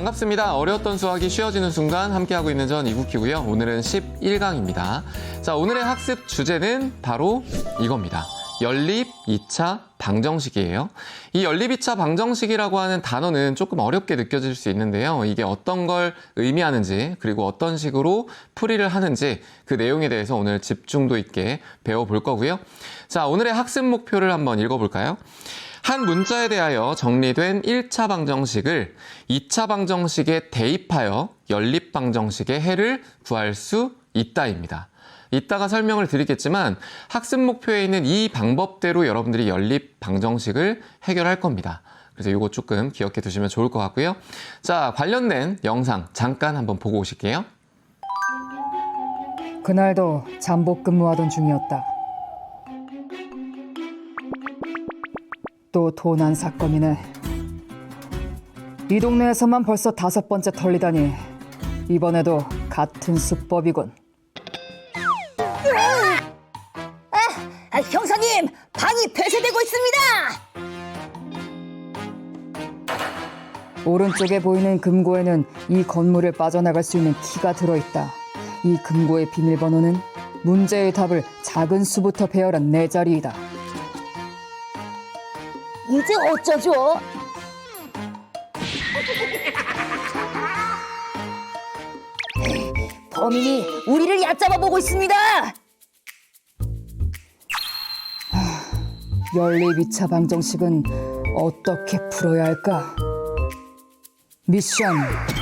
반갑습니다. 어려웠던 수학이 쉬워지는 순간 함께하고 있는 전 이국희고요. 오늘은 11강입니다. 자, 오늘의 학습 주제는 바로 이겁니다. 연립 2차 방정식이에요. 이 연립 2차 방정식이라고 하는 단어는 조금 어렵게 느껴질 수 있는데요. 이게 어떤 걸 의미하는지, 그리고 어떤 식으로 풀이를 하는지 그 내용에 대해서 오늘 집중도 있게 배워볼 거고요. 자, 오늘의 학습 목표를 한번 읽어볼까요? 한 문자에 대하여 정리된 1차 방정식을 2차 방정식에 대입하여 연립 방정식의 해를 구할 수 있다입니다. 이따가 설명을 드리겠지만 학습 목표에 있는 이 방법대로 여러분들이 연립 방정식을 해결할 겁니다. 그래서 이거 조금 기억해 두시면 좋을 것 같고요. 자, 관련된 영상 잠깐 한번 보고 오실게요. 그날도 잠복 근무하던 중이었다. 또 도난 사건이네. 이 동네에서만 벌써 5번째 털리다니 이번에도 같은 수법이군. 형사님, 방이 폐쇄되고 있습니다. 오른쪽에 보이는 금고에는 이 건물을 빠져나갈 수 있는 키가 들어있다. 이 금고의 비밀번호는 문제의 답을 작은 수부터 배열한 4자리이다. 이제 어쩌죠? 범인이 우리를 얕잡아 보고 있습니다. 연립 2차 방정식은 어떻게 풀어야 할까? 미션,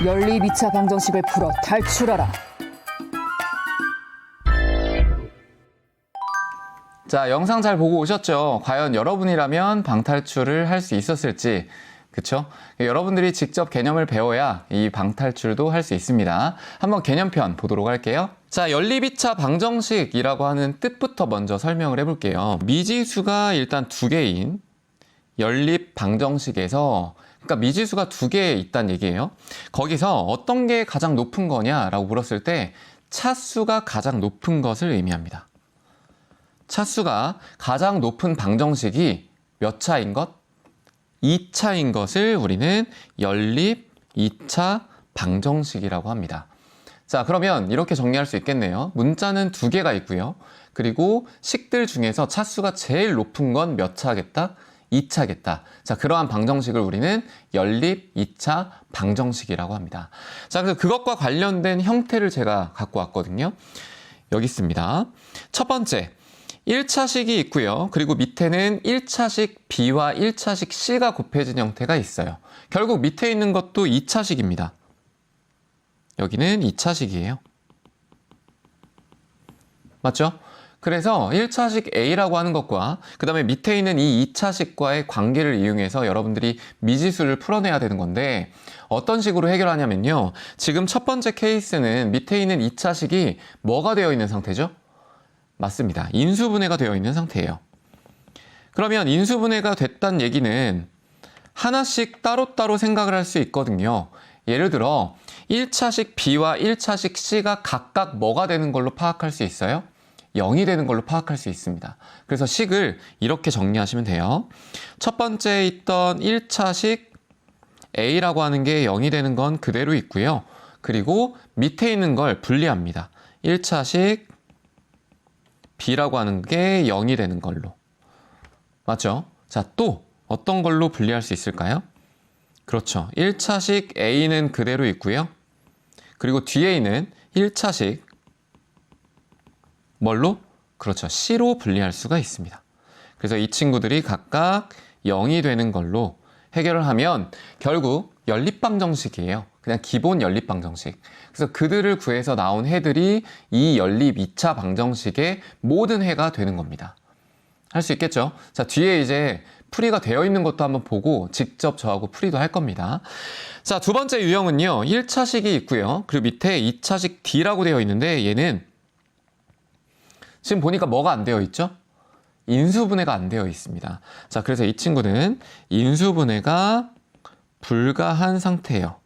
연립 2차 방정식을 풀어 탈출하라. 자, 영상 잘 보고 오셨죠? 과연 여러분이라면 방탈출을 할 수 있었을지, 그쵸? 여러분들이 직접 개념을 배워야 이 방탈출도 할 수 있습니다. 한번 개념편 보도록 할게요. 자, 연립 2차 방정식이라고 하는 뜻부터 먼저 설명을 해볼게요. 미지수가 일단 2개인 연립 방정식에서, 그러니까 미지수가 2개 있다는 얘기예요. 거기서 어떤 게 가장 높은 거냐라고 물었을 때 차수가 가장 높은 것을 의미합니다. 차수가 가장 높은 방정식이 몇 차인 것? 2차인 것을 우리는 연립 2차 방정식이라고 합니다. 자, 그러면 이렇게 정리할 수 있겠네요. 문자는 2개가 있고요. 그리고 식들 중에서 차수가 제일 높은 건 몇 차겠다? 2차겠다. 자, 그러한 방정식을 우리는 연립 2차 방정식이라고 합니다. 자, 그래서 그것과 관련된 형태를 제가 갖고 왔거든요. 여기 있습니다. 첫 번째, 1차식이 있고요. 그리고 밑에는 1차식 B와 1차식 C가 곱해진 형태가 있어요. 결국 밑에 있는 것도 2차식입니다. 여기는 2차식이에요. 맞죠? 그래서 1차식 A라고 하는 것과 그 다음에 밑에 있는 이 2차식과의 관계를 이용해서 여러분들이 미지수를 풀어내야 되는 건데 어떤 식으로 해결하냐면요. 지금 첫 번째 케이스는 밑에 있는 2차식이 뭐가 되어 있는 상태죠? 맞습니다. 인수분해가 되어 있는 상태예요. 그러면 인수분해가 됐다는 얘기는 하나씩 따로따로 생각을 할 수 있거든요. 예를 들어 1차식 B와 1차식 C가 각각 뭐가 되는 걸로 파악할 수 있어요? 0이 되는 걸로 파악할 수 있습니다. 그래서 식을 이렇게 정리하시면 돼요. 첫 번째 있던 1차식 A라고 하는 게 0이 되는 건 그대로 있고요. 그리고 밑에 있는 걸 분리합니다. 1차식 B라고 하는 게 0이 되는 걸로. 맞죠? 자, 또 어떤 걸로 분리할 수 있을까요? 그렇죠. 1차식 A는 그대로 있고요. 그리고 뒤에 있는 1차식 뭘로? 그렇죠. C로 분리할 수가 있습니다. 그래서 이 친구들이 각각 0이 되는 걸로 해결을 하면 결국 연립방정식이에요. 그냥 기본 연립방정식. 그래서 그들을 구해서 나온 해들이 이 연립 2차 방정식의 모든 해가 되는 겁니다. 할 수 있겠죠? 자, 뒤에 이제 풀이가 되어 있는 것도 한번 보고 직접 저하고 풀이도 할 겁니다. 자, 두 번째 유형은요. 1차식이 있고요. 그리고 밑에 2차식 D라고 되어 있는데 얘는 지금 보니까 뭐가 안 되어 있죠? 인수분해가 안 되어 있습니다. 자, 그래서 이 친구는 인수분해가 불가한 상태예요.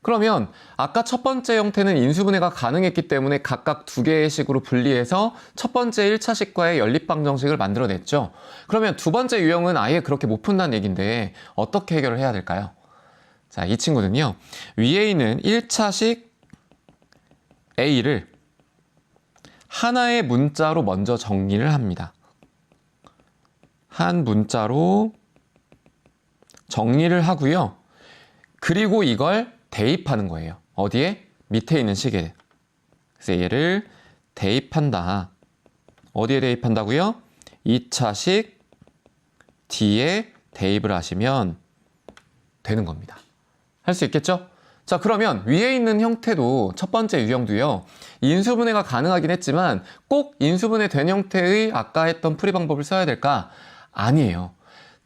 그러면 아까 첫 번째 형태는 인수분해가 가능했기 때문에 각각 두 개의 식으로 분리해서 첫 번째 1차식과의 연립방정식을 만들어냈죠. 그러면 두 번째 유형은 아예 그렇게 못 푼다는 얘기인데 어떻게 해결을 해야 될까요? 자, 이 친구는요. 위에 있는 1차식 A를 하나의 문자로 먼저 정리를 합니다. 한 문자로 정리를 하고요. 그리고 이걸 대입하는 거예요. 어디에? 밑에 있는 식에. 그래서 얘를 대입한다. 어디에 대입한다고요? 2차식 D에 대입을 하시면 되는 겁니다. 할 수 있겠죠? 자, 그러면 위에 있는 형태도 첫 번째 유형도요. 인수분해가 가능하긴 했지만 꼭 인수분해 된 형태의 아까 했던 풀이 방법을 써야 될까? 아니에요.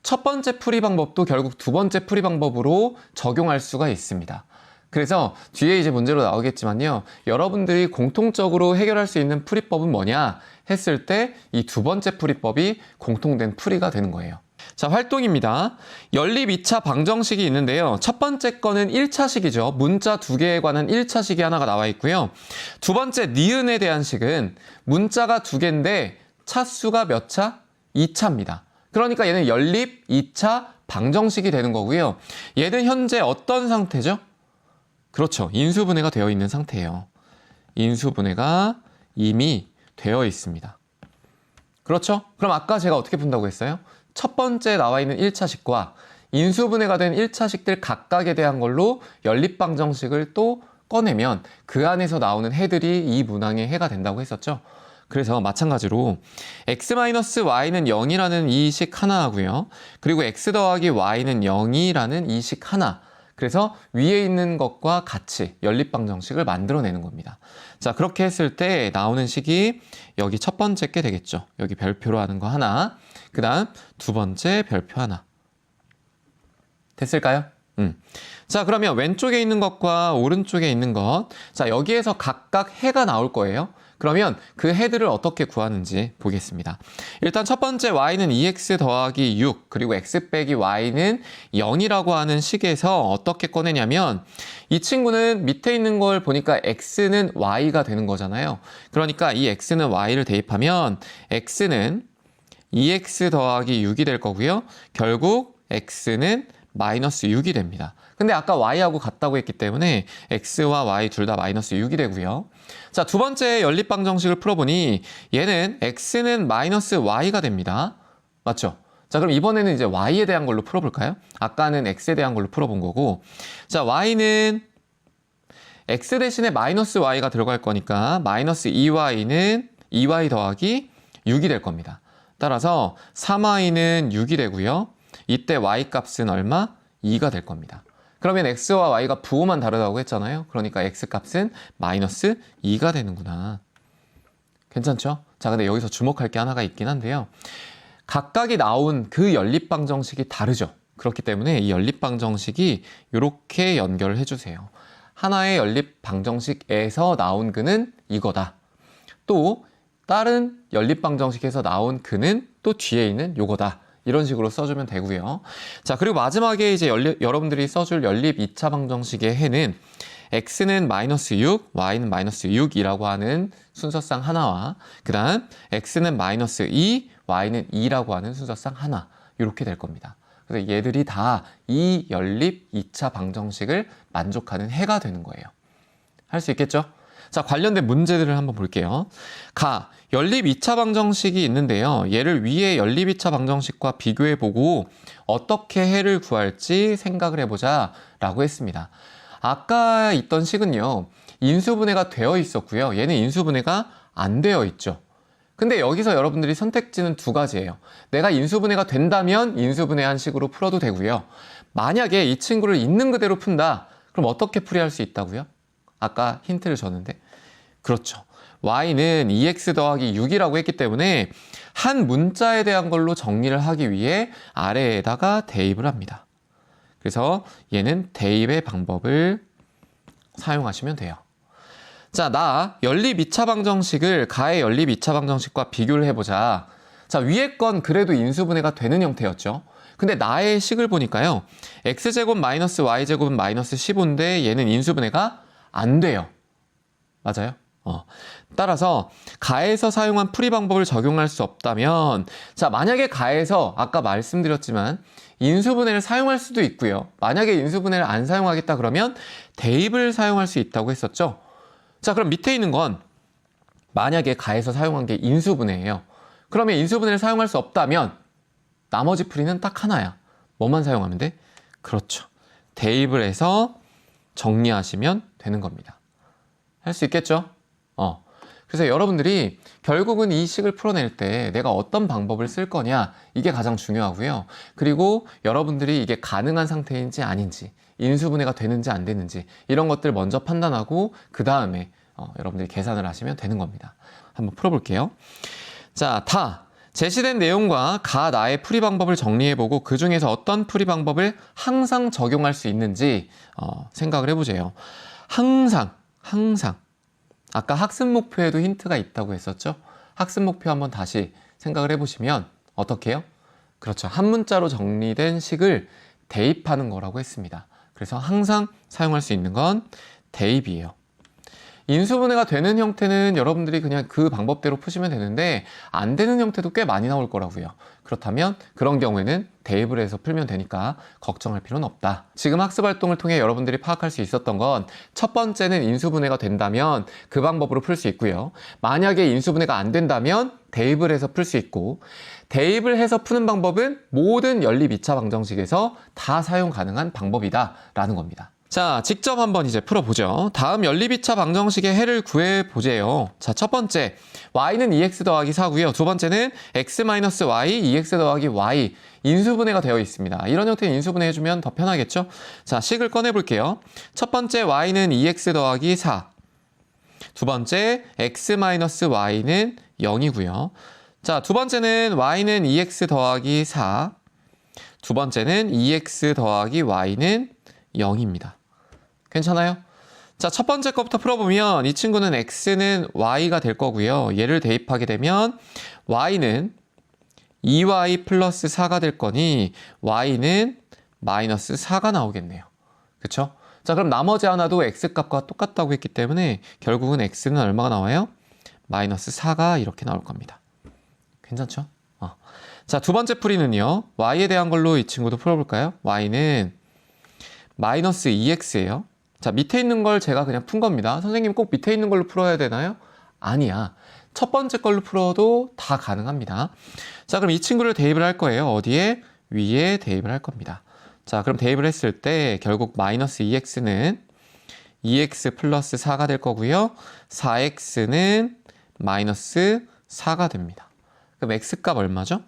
첫 번째 풀이 방법도 결국 두 번째 풀이 방법으로 적용할 수가 있습니다. 그래서 뒤에 이제 문제로 나오겠지만요. 여러분들이 공통적으로 해결할 수 있는 풀이법은 뭐냐 했을 때 이 두 번째 풀이법이 공통된 풀이가 되는 거예요. 자, 활동입니다. 연립 2차 방정식이 있는데요. 첫 번째 거는 1차식이죠. 문자 두 개에 관한 1차식이 하나가 나와 있고요. 두 번째 니은에 대한 식은 문자가 두 개인데 차수가 몇 차? 2차입니다. 그러니까 얘는 연립 2차 방정식이 되는 거고요. 얘는 현재 어떤 상태죠? 그렇죠. 인수분해가 되어 있는 상태예요. 인수분해가 이미 되어 있습니다. 그렇죠? 그럼 아까 제가 어떻게 푼다고 했어요? 첫 번째 나와 있는 1차식과 인수분해가 된 1차식들 각각에 대한 걸로 연립방정식을 또 꺼내면 그 안에서 나오는 해들이 이 문항의 해가 된다고 했었죠. 그래서 마찬가지로 x-y는 0이라는 이 식 하나 하고요. 그리고 x 더하기 y는 0이라는 이 식 하나. 그래서 위에 있는 것과 같이 연립방정식을 만들어내는 겁니다. 자, 그렇게 했을 때 나오는 식이 여기 첫 번째 게 되겠죠. 여기 별표로 하는 거 하나, 그 다음 두 번째 별표 하나. 됐을까요? 자, 그러면 왼쪽에 있는 것과 오른쪽에 있는 것. 자, 여기에서 각각 해가 나올 거예요. 그러면 그 해들을 어떻게 구하는지 보겠습니다. 일단 첫 번째 y는 2x 더하기 6 그리고 x 빼기 y는 0이라고 하는 식에서 어떻게 꺼내냐면 이 친구는 밑에 있는 걸 보니까 x는 y가 되는 거잖아요. 그러니까 이 x는 y를 대입하면 x는 2x 더하기 6이 될 거고요. 결국 x는 마이너스 6이 됩니다. 근데 아까 y하고 같다고 했기 때문에 x와 y 둘 다 마이너스 6이 되고요. 자, 두 번째 연립방정식을 풀어보니 얘는 x는 마이너스 y가 됩니다. 맞죠? 자, 그럼 이번에는 이제 y에 대한 걸로 풀어볼까요? 아까는 x에 대한 걸로 풀어본 거고. 자, y는 x 대신에 마이너스 y가 들어갈 거니까 마이너스 2y는 2y 더하기 6이 될 겁니다. 따라서 3y는 6이 되고요. 이때 y 값은 얼마? 2가 될 겁니다. 그러면 x와 y가 부호만 다르다고 했잖아요. 그러니까 x 값은 마이너스 2가 되는구나. 괜찮죠? 자, 근데 여기서 주목할 게 하나가 있긴 한데요. 각각이 나온 그 연립방정식이 다르죠. 그렇기 때문에 이 연립방정식이 이렇게 연결을 해주세요. 하나의 연립방정식에서 나온 그는 이거다. 또 다른 연립방정식에서 나온 그는 또 뒤에 있는 요거다. 이런 식으로 써주면 되고요. 자, 그리고 마지막에 이제 여러분들이 써줄 연립 2차 방정식의 해는 x는 마이너스 6, y는 마이너스 6이라고 하는 순서상 하나와 그 다음 x는 마이너스 2, y는 2라고 하는 순서상 하나 이렇게 될 겁니다. 그래서 얘들이 다 이 연립 2차 방정식을 만족하는 해가 되는 거예요. 할 수 있겠죠? 자, 관련된 문제들을 한번 볼게요. 연립 2차 방정식이 있는데요. 얘를 위에 연립 2차 방정식과 비교해보고 어떻게 해를 구할지 생각을 해보자 라고 했습니다. 아까 있던 식은요. 인수분해가 되어 있었고요. 얘는 인수분해가 안 되어 있죠. 근데 여기서 여러분들이 선택지는 두 가지예요. 내가 인수분해가 된다면 인수분해한 식으로 풀어도 되고요. 만약에 이 친구를 있는 그대로 푼다. 그럼 어떻게 풀이할 수 있다고요? 아까 힌트를 줬는데. 그렇죠. y는 2x 더하기 6이라고 했기 때문에 한 문자에 대한 걸로 정리를 하기 위해 아래에다가 대입을 합니다. 그래서 얘는 대입의 방법을 사용하시면 돼요. 자, 연립 2차 방정식을 가의 연립 2차 방정식과 비교를 해보자. 자, 위에 건 그래도 인수분해가 되는 형태였죠. 근데 나의 식을 보니까요. x제곱 마이너스 y제곱은 마이너스 15인데 얘는 인수분해가 안 돼요. 맞아요? 따라서 가에서 사용한 풀이 방법을 적용할 수 없다면, 자, 만약에 가에서 아까 말씀드렸지만 인수분해를 사용할 수도 있고요. 만약에 인수분해를 안 사용하겠다 그러면 대입을 사용할 수 있다고 했었죠. 자, 그럼 밑에 있는 건 만약에 가에서 사용한 게 인수분해예요. 그러면 인수분해를 사용할 수 없다면 나머지 풀이는 딱 하나야. 뭐만 사용하면 돼? 그렇죠. 대입을 해서 정리하시면 되는 겁니다. 할 수 있겠죠? 그래서 여러분들이 결국은 이 식을 풀어낼 때 내가 어떤 방법을 쓸 거냐, 이게 가장 중요하고요. 그리고 여러분들이 이게 가능한 상태인지 아닌지, 인수분해가 되는지 안 되는지 이런 것들 먼저 판단하고 그 다음에 여러분들이 계산을 하시면 되는 겁니다. 한번 풀어볼게요. 자, 다 제시된 내용과 가 나의 풀이 방법을 정리해보고 그 중에서 어떤 풀이 방법을 항상 적용할 수 있는지 생각을 해보세요. 항상 아까 학습 목표에도 힌트가 있다고 했었죠? 학습 목표 한번 다시 생각을 해보시면 어떻게 해요? 그렇죠. 한 문자로 정리된 식을 대입하는 거라고 했습니다. 그래서 항상 사용할 수 있는 건 대입이에요. 인수분해가 되는 형태는 여러분들이 그냥 그 방법대로 푸시면 되는데 안 되는 형태도 꽤 많이 나올 거라고요. 그렇다면 그런 경우에는 대입을 해서 풀면 되니까 걱정할 필요는 없다. 지금 학습 활동을 통해 여러분들이 파악할 수 있었던 건 첫 번째는 인수분해가 된다면 그 방법으로 풀 수 있고요. 만약에 인수분해가 안 된다면 대입을 해서 풀 수 있고, 대입을 해서 푸는 방법은 모든 연립 2차 방정식에서 다 사용 가능한 방법이다라는 겁니다. 자, 직접 한번 이제 풀어보죠. 다음 연립 2차 방정식의 해를 구해보재요. 자, 첫 번째, y는 2x 더하기 4고요. 두 번째는 x-y, 2x 더하기 y, 인수분해가 되어 있습니다. 이런 형태의 인수분해 해주면 더 편하겠죠? 자, 식을 꺼내볼게요. 첫 번째, y는 2x 더하기 4. 두 번째, x-y는 0이고요. 자, 두 번째는 y는 2x 더하기 4. 두 번째는 2x 더하기 y는 0입니다. 괜찮아요? 자, 첫 번째 거부터 풀어보면 이 친구는 x는 y가 될 거고요. 얘를 대입하게 되면 y는 2y 플러스 4가 될 거니 y는 마이너스 4가 나오겠네요. 그쵸? 자, 그럼 나머지 하나도 x값과 똑같다고 했기 때문에 결국은 x는 얼마가 나와요? 마이너스 4가 이렇게 나올 겁니다. 괜찮죠? 자, 두 번째 풀이는요. y에 대한 걸로 이 친구도 풀어볼까요? y는 마이너스 2x예요. 자, 밑에 있는 걸 제가 그냥 푼 겁니다. 선생님 꼭 밑에 있는 걸로 풀어야 되나요? 아니야. 첫 번째 걸로 풀어도 다 가능합니다. 자, 그럼 이 친구를 대입을 할 거예요. 어디에? 위에 대입을 할 겁니다. 자, 그럼 대입을 했을 때 결국 마이너스 2x는 2x 플러스 4가 될 거고요. 4x는 마이너스 4가 됩니다. 그럼 x값 얼마죠?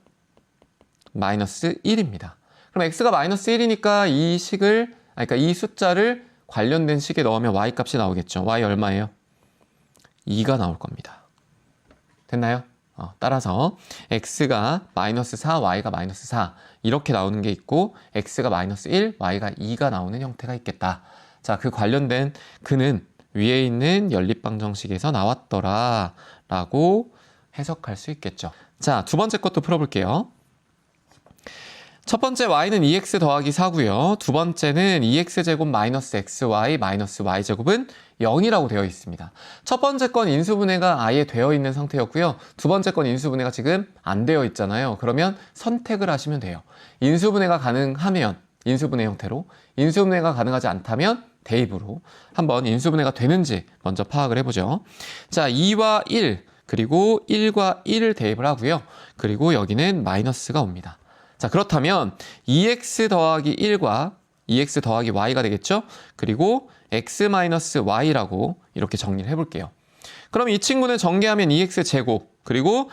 마이너스 1입니다. 그럼 x가 마이너스 1이니까 그러니까 이 숫자를 관련된 식에 넣으면 y 값이 나오겠죠. y 얼마예요? 2가 나올 겁니다. 됐나요? 따라서 x가 마이너스 4, y가 마이너스 4 이렇게 나오는 게 있고 x가 마이너스 1, y가 2가 나오는 형태가 있겠다. 자, 그 관련된 그는 위에 있는 연립방정식에서 나왔더라 라고 해석할 수 있겠죠. 자, 두 번째 것도 풀어볼게요. 첫 번째 y는 2x 더하기 4고요. 두 번째는 2x제곱 마이너스 xy 마이너스 y제곱은 0이라고 되어 있습니다. 첫 번째 건 인수분해가 아예 되어 있는 상태였고요. 두 번째 건 인수분해가 지금 안 되어 있잖아요. 그러면 선택을 하시면 돼요. 인수분해가 가능하면 인수분해 형태로, 인수분해가 가능하지 않다면 대입으로 한번 인수분해가 되는지 먼저 파악을 해보죠. 자, 2와 1 그리고 1과 1을 대입을 하고요. 그리고 여기는 마이너스가 옵니다. 자, 그렇다면 2x 더하기 1과 2x 더하기 y가 되겠죠? 그리고 x-y라고 이렇게 정리를 해볼게요. 그럼 이 친구는 전개하면 2x제곱 그리고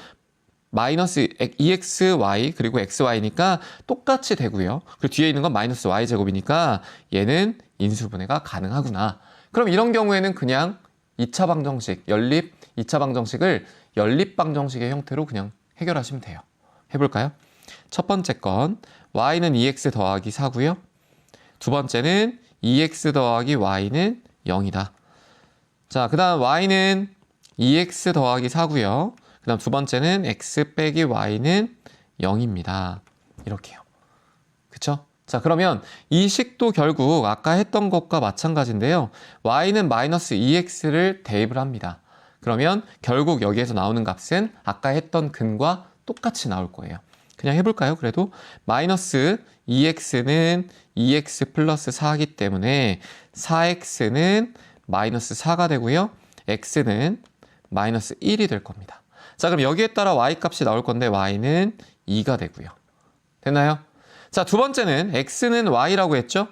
마이너스 2xy 그리고 xy니까 똑같이 되고요. 그리고 뒤에 있는 건 마이너스 y제곱이니까 얘는 인수분해가 가능하구나. 그럼 이런 경우에는 그냥 2차 방정식, 연립 2차 방정식을 연립 방정식의 형태로 그냥 해결하시면 돼요. 해볼까요? 첫 번째 건 y는 2x 더하기 4고요. 두 번째는 2x 더하기 y는 0이다. 자, 그 다음 y는 2x 더하기 4고요. 그 다음 두 번째는 x 빼기 y는 0입니다. 이렇게요. 그쵸? 자, 그러면 이 식도 결국 아까 했던 것과 마찬가지인데요. y는 마이너스 2x를 대입을 합니다. 그러면 결국 여기에서 나오는 값은 아까 했던 근과 똑같이 나올 거예요. 그냥 해볼까요? 그래도 마이너스 2x는 2x 플러스 4이기 때문에 4x는 마이너스 4가 되고요. x는 마이너스 1이 될 겁니다. 자, 그럼 여기에 따라 y 값이 나올 건데 y는 2가 되고요. 됐나요? 자, 두 번째는 x는 y라고 했죠?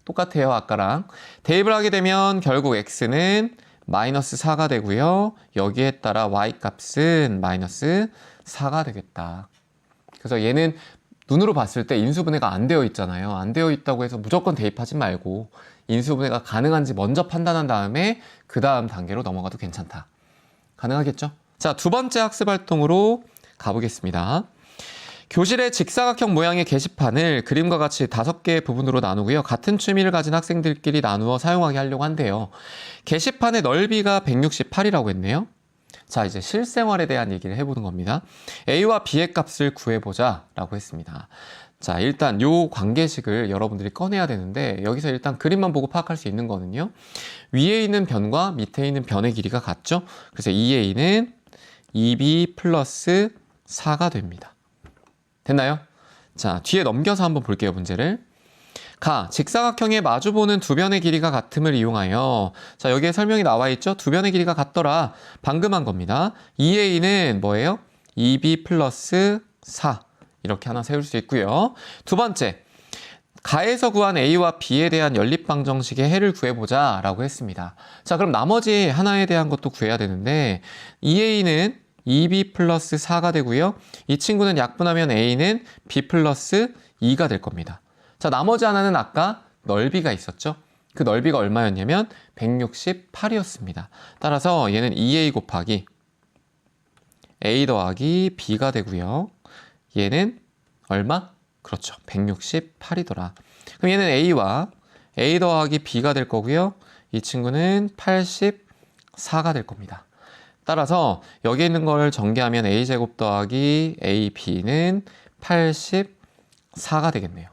똑같아요, 아까랑. 대입을 하게 되면 결국 x는 마이너스 4가 되고요. 여기에 따라 y 값은 마이너스 4가 되겠다. 그래서 얘는 눈으로 봤을 때 인수분해가 안 되어 있잖아요. 안 되어 있다고 해서 무조건 대입하지 말고 인수분해가 가능한지 먼저 판단한 다음에 그 다음 단계로 넘어가도 괜찮다. 가능하겠죠? 자, 두 번째 학습 활동으로 가보겠습니다. 교실의 직사각형 모양의 게시판을 그림과 같이 5개의 부분으로 나누고요. 같은 취미를 가진 학생들끼리 나누어 사용하게 하려고 한대요. 게시판의 넓이가 168이라고 했네요. 자, 이제 실생활에 대한 얘기를 해보는 겁니다. A와 B의 값을 구해보자 라고 했습니다. 자, 일단 요 관계식을 여러분들이 꺼내야 되는데 여기서 일단 그림만 보고 파악할 수 있는 거는요. 위에 있는 변과 밑에 있는 변의 길이가 같죠? 그래서 2A는 2B 플러스 4가 됩니다. 됐나요? 자, 뒤에 넘겨서 한번 볼게요, 문제를. 직사각형에 마주보는 두 변의 길이가 같음을 이용하여, 자, 여기에 설명이 나와 있죠? 두 변의 길이가 같더라. 방금 한 겁니다. 2a는 뭐예요? 2b 플러스 4. 이렇게 하나 세울 수 있고요. 두 번째, 가에서 구한 a와 b에 대한 연립방정식의 해를 구해보자 라고 했습니다. 자, 그럼 나머지 하나에 대한 것도 구해야 되는데 2a는 2b 플러스 4가 되고요. 이 친구는 약분하면 a는 b 플러스 2가 될 겁니다. 자, 나머지 하나는 아까 넓이가 있었죠? 그 넓이가 얼마였냐면 168이었습니다. 따라서 얘는 2a 곱하기 a 더하기 b가 되고요. 얘는 얼마? 그렇죠. 168이더라. 그럼 얘는 a와 a 더하기 b가 될 거고요. 이 친구는 84가 될 겁니다. 따라서 여기 있는 걸 전개하면 a제곱 더하기 ab는 84가 되겠네요.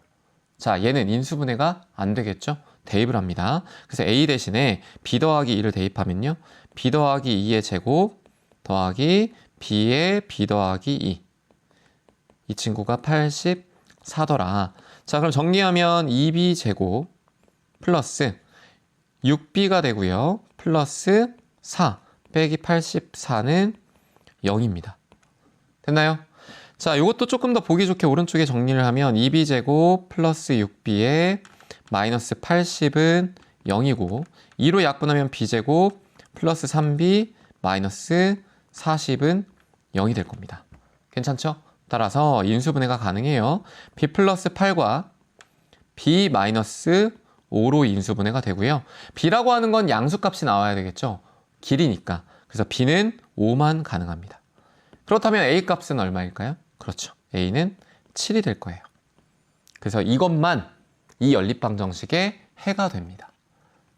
자, 얘는 인수분해가 안 되겠죠? 대입을 합니다. 그래서 a 대신에 b 더하기 2를 대입하면요. b 더하기 2의 제곱 더하기 b의 b 더하기 2. 이 친구가 84더라. 자, 그럼 정리하면 2b 제곱 플러스 6b가 되고요. 플러스 4 빼기 84는 0입니다. 됐나요? 자, 이것도 조금 더 보기 좋게 오른쪽에 정리를 하면 2b제곱 플러스 6b에 마이너스 80은 0이고 2로 약분하면 b제곱 플러스 3b 마이너스 40은 0이 될 겁니다. 괜찮죠? 따라서 인수분해가 가능해요. b 플러스 8과 b 마이너스 5로 인수분해가 되고요. b라고 하는 건 양수값이 나와야 되겠죠? 길이니까. 그래서 b는 5만 가능합니다. 그렇다면 a 값은 얼마일까요? 그렇죠. a는 7이 될 거예요. 그래서 이것만 이 연립방정식의 해가 됩니다.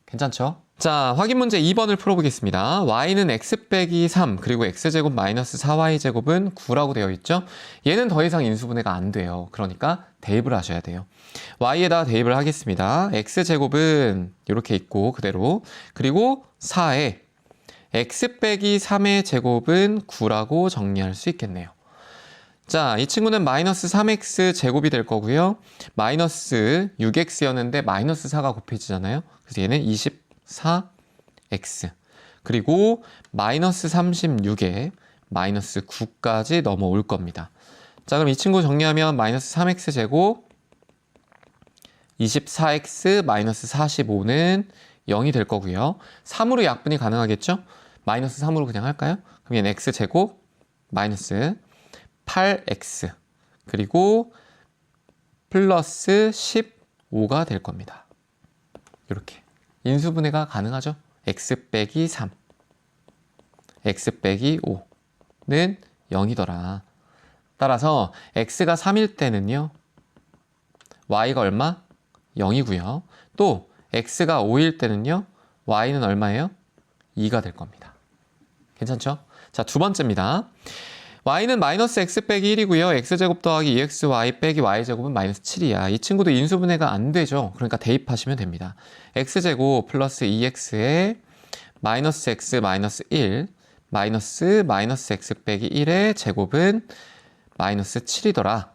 괜찮죠? 자, 확인 문제 2번을 풀어보겠습니다. y는 x 빼기 3 그리고 x제곱 마이너스 4y제곱은 9라고 되어 있죠? 얘는 더 이상 인수분해가 안 돼요. 그러니까 대입을 하셔야 돼요. y에다 대입을 하겠습니다. x제곱은 이렇게 있고 그대로, 그리고 4에 x 빼기 3의 제곱은 9라고 정리할 수 있겠네요. 자, 이 친구는 마이너스 3x 제곱이 될 거고요. 마이너스 6x였는데 마이너스 4가 곱해지잖아요. 그래서 얘는 24x. 그리고 마이너스 36에 마이너스 9까지 넘어올 겁니다. 자, 그럼 이 친구 정리하면 마이너스 3x 제곱 24x 마이너스 45는 0이 될 거고요. 3으로 약분이 가능하겠죠? 마이너스 3으로 그냥 할까요? 그럼 얘는 x제곱 마이너스 8x 그리고 플러스 15가 될 겁니다. 이렇게 인수분해가 가능하죠? x 빼기 3 x 빼기 5는 0이더라. 따라서 x가 3일 때는요. y가 얼마? 0이고요. 또 x가 5일 때는요. y는 얼마예요? 2가 될 겁니다. 괜찮죠? 자, 두 번째입니다. y는 마이너스 x 빼기 1이고요. x제곱 더하기 2xy 빼기 y제곱은 마이너스 7이야. 이 친구도 인수분해가 안 되죠. 그러니까 대입하시면 됩니다. x제곱 플러스 2x에 마이너스 x 마이너스 1 마이너스 x 빼기 1의 제곱은 마이너스 7이더라.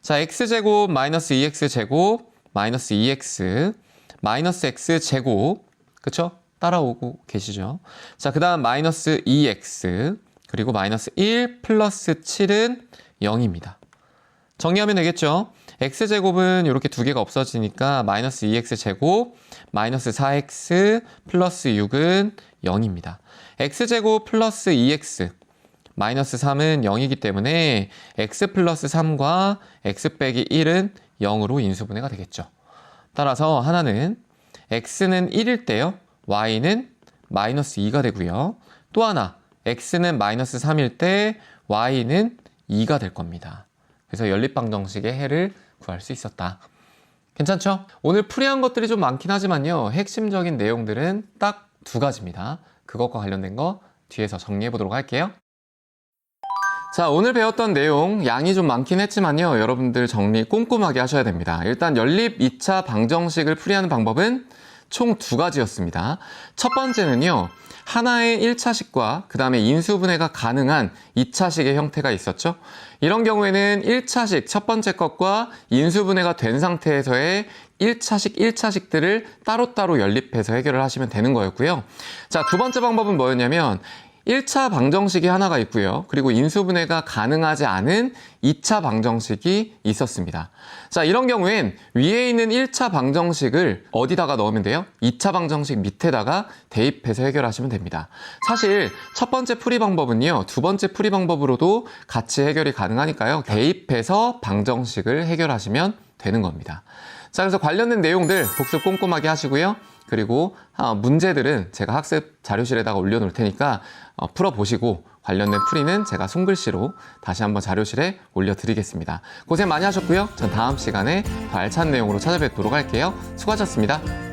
자, x제곱 마이너스 2x제곱 마이너스 2x 마이너스 x제곱 그쵸? 따라오고 계시죠? 자, 그 다음 마이너스 2x 그리고 마이너스 1 플러스 7은 0입니다. 정리하면 되겠죠? x제곱은 이렇게 두 개가 없어지니까 마이너스 2x제곱 마이너스 4x 플러스 6은 0입니다. x제곱 플러스 2x 마이너스 3은 0이기 때문에 x 플러스 3과 x 빼기 1은 0으로 인수분해가 되겠죠. 따라서 하나는 x는 1일 때요. y는 마이너스 2가 되고요. 또 하나 x는 마이너스 3일 때 y는 2가 될 겁니다. 그래서 연립방정식의 해를 구할 수 있었다. 괜찮죠? 오늘 풀이한 것들이 좀 많긴 하지만요. 핵심적인 내용들은 딱 두 가지입니다. 그것과 관련된 거 뒤에서 정리해 보도록 할게요. 자, 오늘 배웠던 내용 양이 좀 많긴 했지만요. 여러분들 정리 꼼꼼하게 하셔야 됩니다. 일단 연립 2차 방정식을 풀이하는 방법은 총 두 가지였습니다. 첫 번째는요. 하나의 1차식과 그 다음에 인수분해가 가능한 2차식의 형태가 있었죠. 이런 경우에는 1차식, 첫 번째 것과 인수분해가 된 상태에서의 1차식들을 따로따로 연립해서 해결을 하시면 되는 거였고요. 자, 두 번째 방법은 뭐였냐면 1차 방정식이 하나가 있고요. 그리고 인수분해가 가능하지 않은 2차 방정식이 있었습니다. 자, 이런 경우엔 위에 있는 1차 방정식을 어디다가 넣으면 돼요? 2차 방정식 밑에다가 대입해서 해결하시면 됩니다. 사실 첫 번째 풀이 방법은요. 두 번째 풀이 방법으로도 같이 해결이 가능하니까요. 대입해서 방정식을 해결하시면 되는 겁니다. 자, 그래서 관련된 내용들 복습 꼼꼼하게 하시고요. 그리고 문제들은 제가 학습 자료실에다가 올려놓을 테니까 풀어보시고 관련된 풀이는 제가 손글씨로 다시 한번 자료실에 올려드리겠습니다. 고생 많이 하셨고요. 전 다음 시간에 더 알찬 내용으로 찾아뵙도록 할게요. 수고하셨습니다.